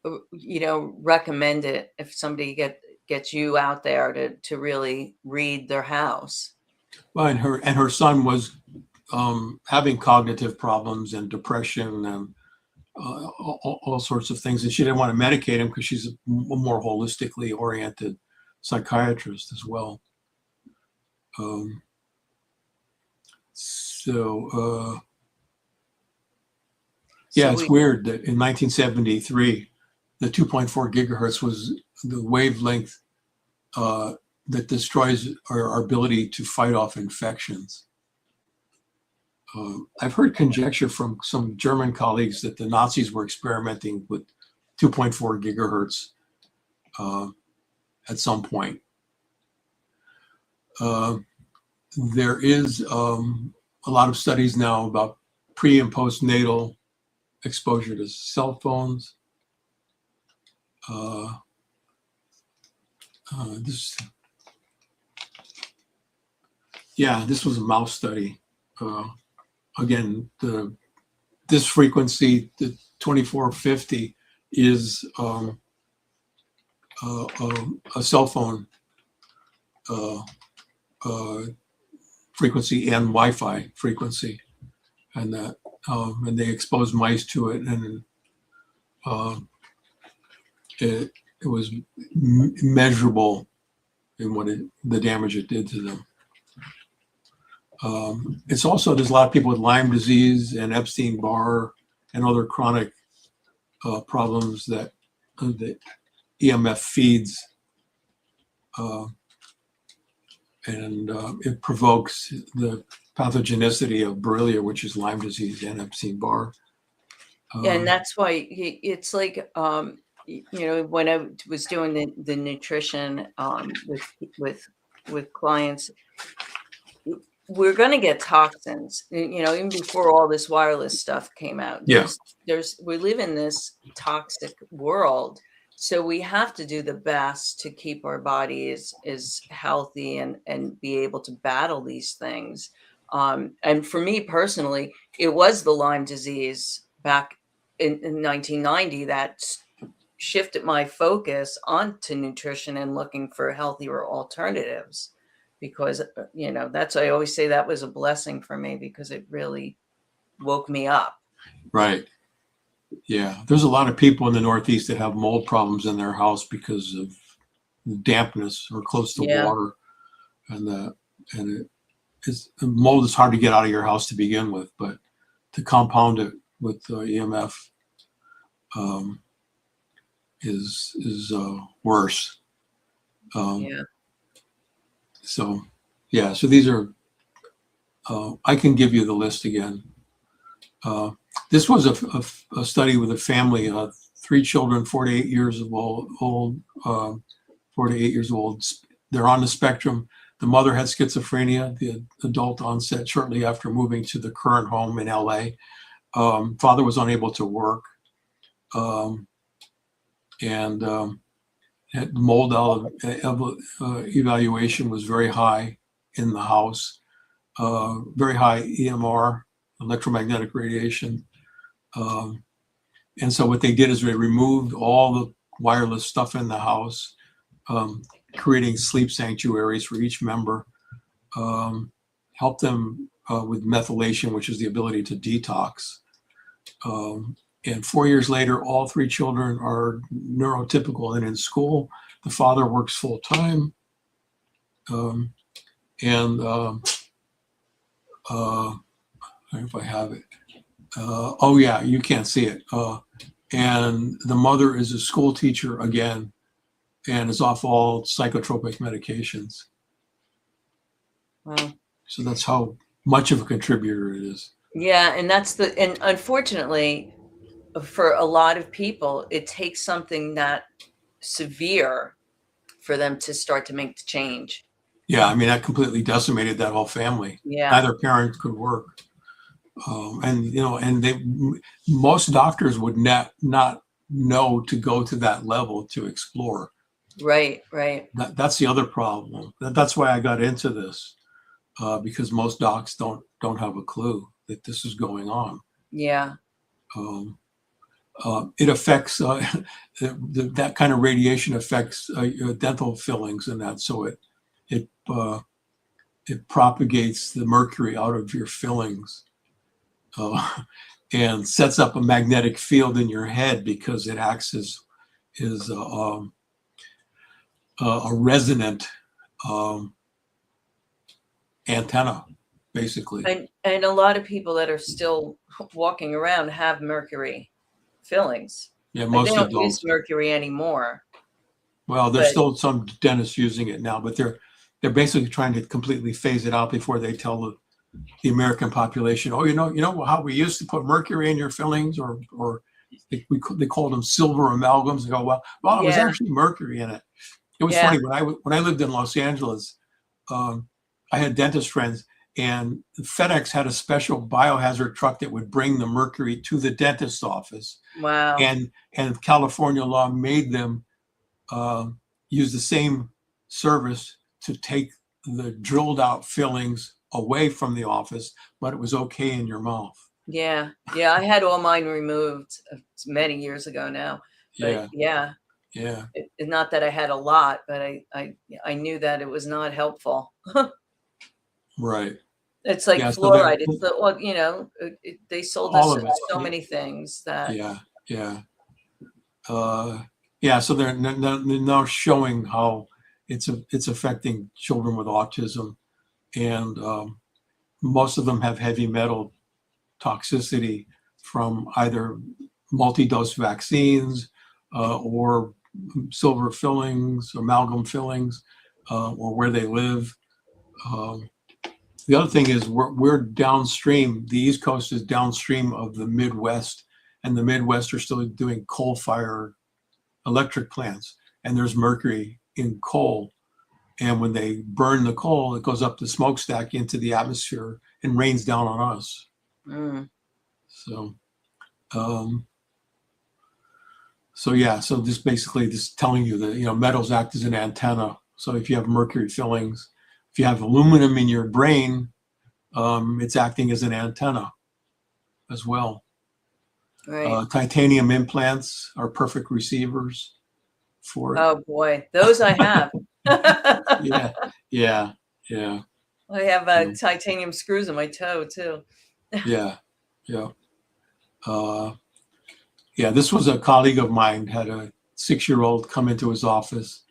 recommend it if somebody gets you out there to really read their house. Well, and her son was having cognitive problems and depression and all sorts of things, and she didn't want to medicate him because she's a more holistically oriented psychiatrist as well. Um, so So yeah, it's we weird that in 1973, the 2.4 gigahertz was the wavelength that destroys our ability to fight off infections. I've heard conjecture from some German colleagues that the Nazis were experimenting with 2.4 gigahertz uh, at some point. Uh, there is a lot of studies now about pre and postnatal exposure to cell phones. Uh, this, yeah, this was a mouse study. Again, this frequency, the 2450, is a cell phone uh, uh, frequency and Wi-Fi frequency, and that and they exposed mice to it, and uh, it was measurable in the damage it did to them. It's also there's a lot of people with Lyme disease and Epstein-Barr and other chronic problems that the EMF feeds, and it provokes the pathogenicity of Borrelia, which is Lyme disease and Epstein-Barr. and that's why it's like when I was doing the nutrition with clients, we're going to get toxins, even before all this wireless stuff came out. Yeah, We live in this toxic world, so we have to do the best to keep our bodies as healthy and be able to battle these things. And for me personally, it was the Lyme disease back in 1990 that shifted my focus onto nutrition and looking for healthier alternatives, because that's, I always say, that was a blessing for me because it really woke me up. Right. Yeah. There's a lot of people in the Northeast that have mold problems in their house because of dampness or close to Yeah. water, and mold is hard to get out of your house to begin with, but to compound it with EMF is worse. Yeah. So yeah, so these are. I can give you the list again. This was a study with a family, 3 children, 4 to 8 years old, 4 to 8 years old. They're on the spectrum. The mother had schizophrenia, the adult onset shortly after moving to the current home in LA. Father was unable to work, and had mold evaluation was very high in the house, very high EMR, electromagnetic radiation. And so what they did is they removed all the wireless stuff in the house, creating sleep sanctuaries for each member, helped them with methylation, which is the ability to detox. And 4 years later, all 3 children are neurotypical and in school. The father works full time. I don't know if I have it. Oh yeah, you can't see it. And the mother is a school teacher again, and is off all psychotropic medications. Wow. So that's how much of a contributor it is. Yeah, and unfortunately, for a lot of people, it takes something that severe for them to start to make the change. Yeah, I mean, that completely decimated that whole family. Yeah. Neither parent could work. Most doctors would not know to go to that level to explore. Right. That's the other problem. That's why I got into this, because most docs don't have a clue that this is going on. Yeah. It affects that kind of radiation affects dental fillings and that, so it propagates the mercury out of your fillings. And sets up a magnetic field in your head because it acts as a resonant antenna, basically. And a lot of people that are still walking around have mercury fillings. Yeah, most they don't adults use mercury anymore. Well, there's still some dentists using it now, but they're basically trying to completely phase it out before they tell the American population, oh, you know how we used to put mercury in your fillings, or they called them silver amalgams. They go, well, it was actually mercury in it. It was funny when I lived in Los Angeles. I had dentist friends, and FedEx had a special biohazard truck that would bring the mercury to the dentist's office. Wow. And California law made them use the same service to take the drilled out fillings away from the office, but it was okay in your mouth. Yeah. I had all mine removed many years ago now. But yeah. Not that I had a lot, but I knew that it was not helpful. Right. It's like fluoride. They sold us so many things that. So they're now showing how it's affecting children with autism, and most of them have heavy metal toxicity from either multi-dose vaccines or silver fillings, amalgam fillings, or where they live. The other thing is we're downstream. The East Coast is downstream of the Midwest, and the Midwest are still doing coal-fired electric plants, and there's mercury in coal. And when they burn the coal, it goes up the smokestack into the atmosphere and rains down on us. So this basically just telling you that, metals act as an antenna. So if you have mercury fillings, if you have aluminum in your brain, It's acting as an antenna as well. Right. Titanium implants are perfect receivers for it. Oh boy, those I have. Yeah, yeah, yeah, I have yeah, titanium screws in my toe too. yeah, yeah. Uh, yeah, this was a colleague of mine, had a 6-year-old come into his office.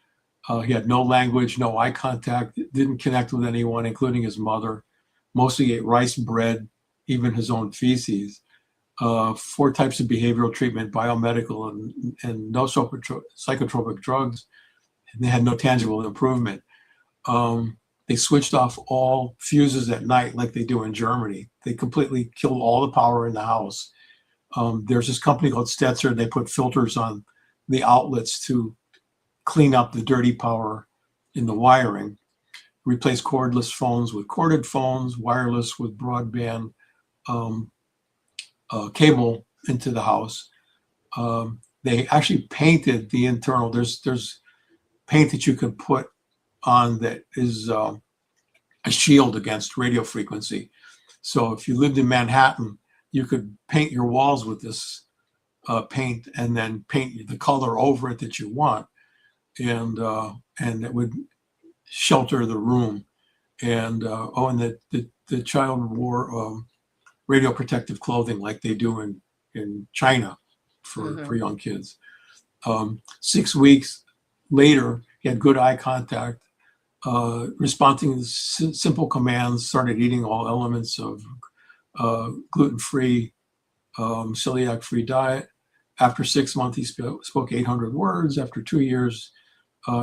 He had no language, no eye contact, didn't connect with anyone, including his mother. Mostly ate rice, bread, even his own feces. 4 types of behavioral treatment, biomedical, and no psychotropic drugs. And they had no tangible improvement. They switched off all fuses at night like they do in Germany. They completely killed all the power in the house. There's this company called Stetzer. They put filters on the outlets to clean up the dirty power in the wiring, replace cordless phones with corded phones, wireless with broadband um, cable into the house. They actually painted the internal. There's paint that you can put on that is a shield against radio frequency. So if you lived in Manhattan, you could paint your walls with this paint and then paint the color over it that you want, and it would shelter the room. And the child wore radio protective clothing like they do in China for young kids. 6 weeks later, he had good eye contact, responding to simple commands, started eating all elements of gluten-free, celiac-free diet. After 6 months, he spoke 800 words. After 2 years,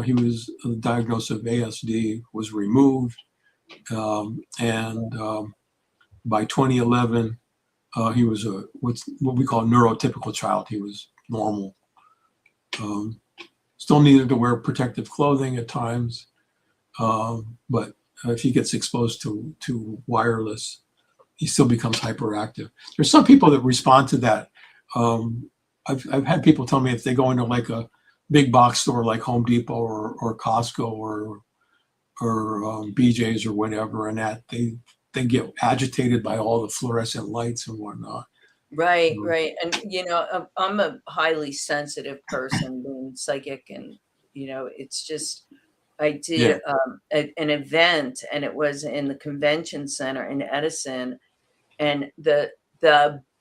he was diagnosed with ASD, was removed. By 2011, he was what we call a neurotypical child. He was normal. Still needed to wear protective clothing at times, but if he gets exposed to wireless, he still becomes hyperactive. There's some people that respond to that. I've had people tell me if they go into like a big box store like Home Depot or Costco or BJ's or whatever, and that they get agitated by all the fluorescent lights and whatnot. Right, right. And I'm a highly sensitive person, being psychic, and it's just I Yeah, did an event, and it was in the convention center in Edison, and the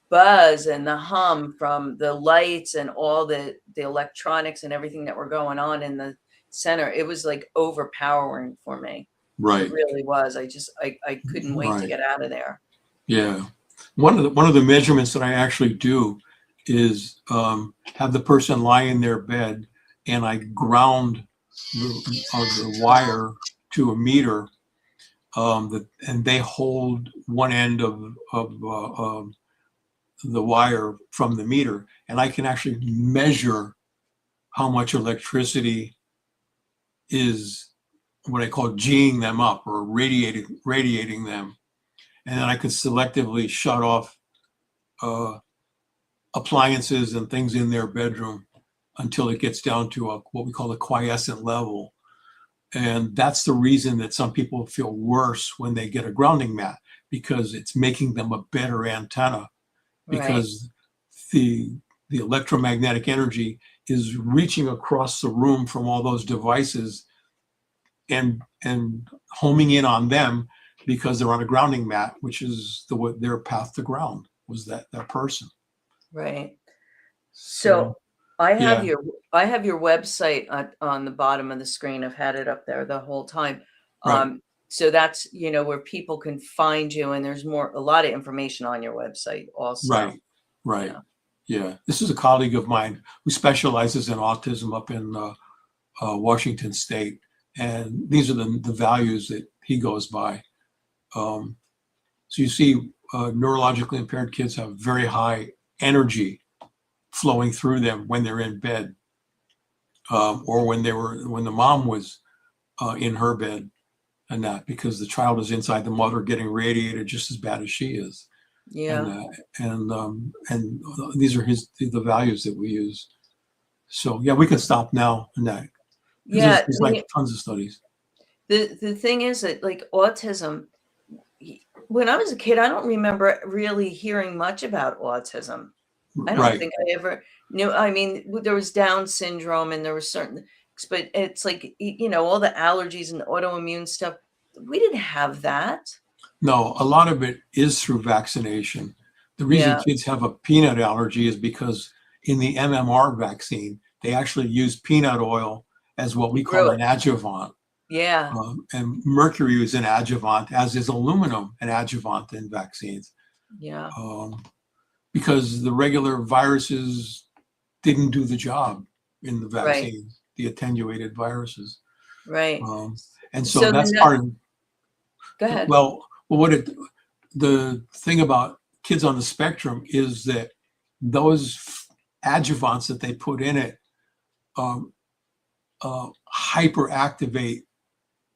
buzz and the hum from the lights and all the electronics and everything that were going on in the center, it was like overpowering for me. It right, really was. I couldn't wait to right. get out of there. Yeah. One of the measurements that I actually do is have the person lie in their bed, and I ground the wire to a meter, and they hold one end of the wire from the meter, and I can actually measure how much electricity is what I call G'ing them up or radiating them, and then I can selectively shut off appliances and things in their bedroom until it gets down to what we call a quiescent level. And that's the reason that some people feel worse when they get a grounding mat, because it's making them a better antenna, Right. because the electromagnetic energy is reaching across the room from all those devices and homing in on them because they're on a grounding mat, which is their path to ground was that person. Right. So So I have yeah, your I have your website on the bottom of the screen. I've had it up there the whole time. right, So that's where people can find you, and there's a lot of information on your website also. right, right. Yeah. Yeah, this is a colleague of mine who specializes in autism up in Washington State, and these are the values that he goes by. So you see, neurologically impaired kids have very high energy flowing through them when they're in bed, or when the mom was in her bed, and that because the child is inside the mother getting radiated just as bad as she is, and Yeah. and these are the values that we use. So yeah, we can stop now and that because Yeah. there's like tons of studies. The thing is that, like, autism, when I was a kid, I don't remember really hearing much about autism. I don't Right. think I ever knew. I mean, there was Down syndrome and there was certain, but it's like, all the allergies and autoimmune stuff. We didn't have that. No, a lot of it is through vaccination. The reason Yeah, kids have a peanut allergy is because in the MMR vaccine, they actually use peanut oil as what you we grew call it. an adjuvant. Yeah, And mercury is an adjuvant, as is aluminum an adjuvant in vaccines. yeah, Um, because the regular viruses didn't do the job in the right, vaccines, the attenuated viruses. right. And so So that's the next, part of, go ahead. well, the thing about kids on the spectrum is that those adjuvants that they put in it um, hyperactivate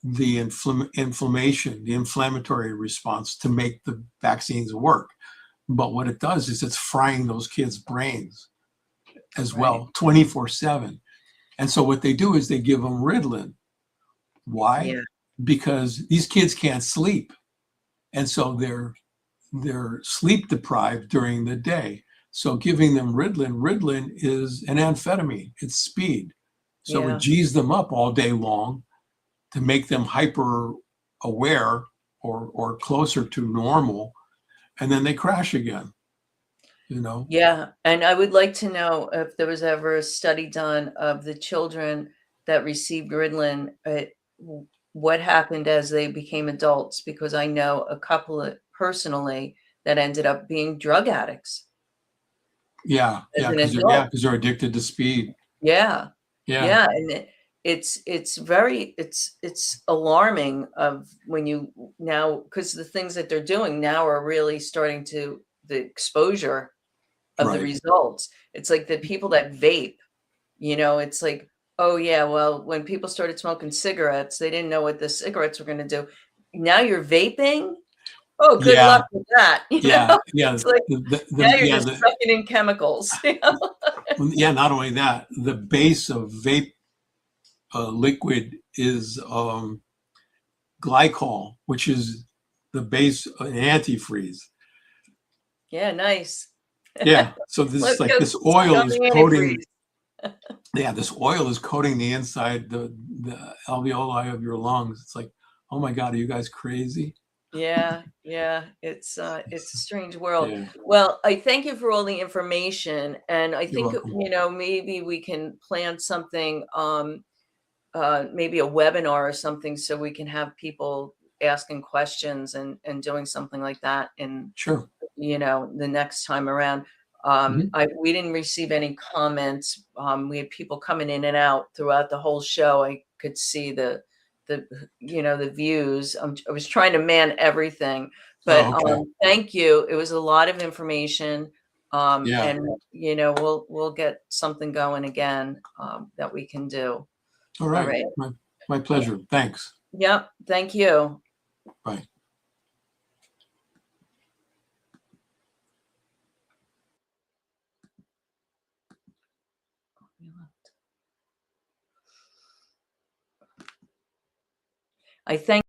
the inflammation, the inflammatory response to make the vaccines work. But what it does is it's frying those kids' brains as Right. well, 24/7. And so what they do is they give them Ritalin. Why? Yeah, Because these kids can't sleep. And so they're sleep deprived during the day. So giving them Ritalin is an amphetamine. It's speed. So it yeah, G's them up all day long to make them hyper aware or closer to normal, and then they crash again, you know? yeah. And I would like to know if there was ever a study done of the children that received Ritalin, what happened as they became adults, because I know a couple of personally that ended up being drug addicts Yeah, as yeah, an because they're adult. addicted to speed. Yeah. Yeah, Yeah, and it's very it's alarming of when you now, because the things that they're doing now are really starting to the exposure of the right. results. It's like the people that vape, it's like, "Oh, yeah, well, when people started smoking cigarettes, they didn't know what the cigarettes were gonna do. Now you're vaping? Oh, good Yeah, luck with that," yeah, yeah. It's like, now you're Yeah, just sucking in chemicals, yeah. Not only that, the base of vape liquid is glycol, which is the base an antifreeze. Yeah, nice. Yeah. So this is Let's like go this suck oil on is the coating. antifreeze. Yeah, this oil is coating the inside the alveoli of your lungs. It's like, oh my God, are you guys crazy? Yeah, yeah, it's a strange world. Yeah, Well, I thank you for all the information, and I you're think, welcome. maybe we can plan something, maybe a webinar or something so we can have people asking questions and doing something like that in, Sure. the next time around. Mhm. We didn't receive any comments. We had people coming in and out throughout the whole show. I could see the views. I was trying to man everything, but Oh, okay. thank you. It was a lot of information, Yeah. and we'll get something going again, that we can do. All All right. right. My pleasure. Thanks. Yep. Thank you. Bye. I thank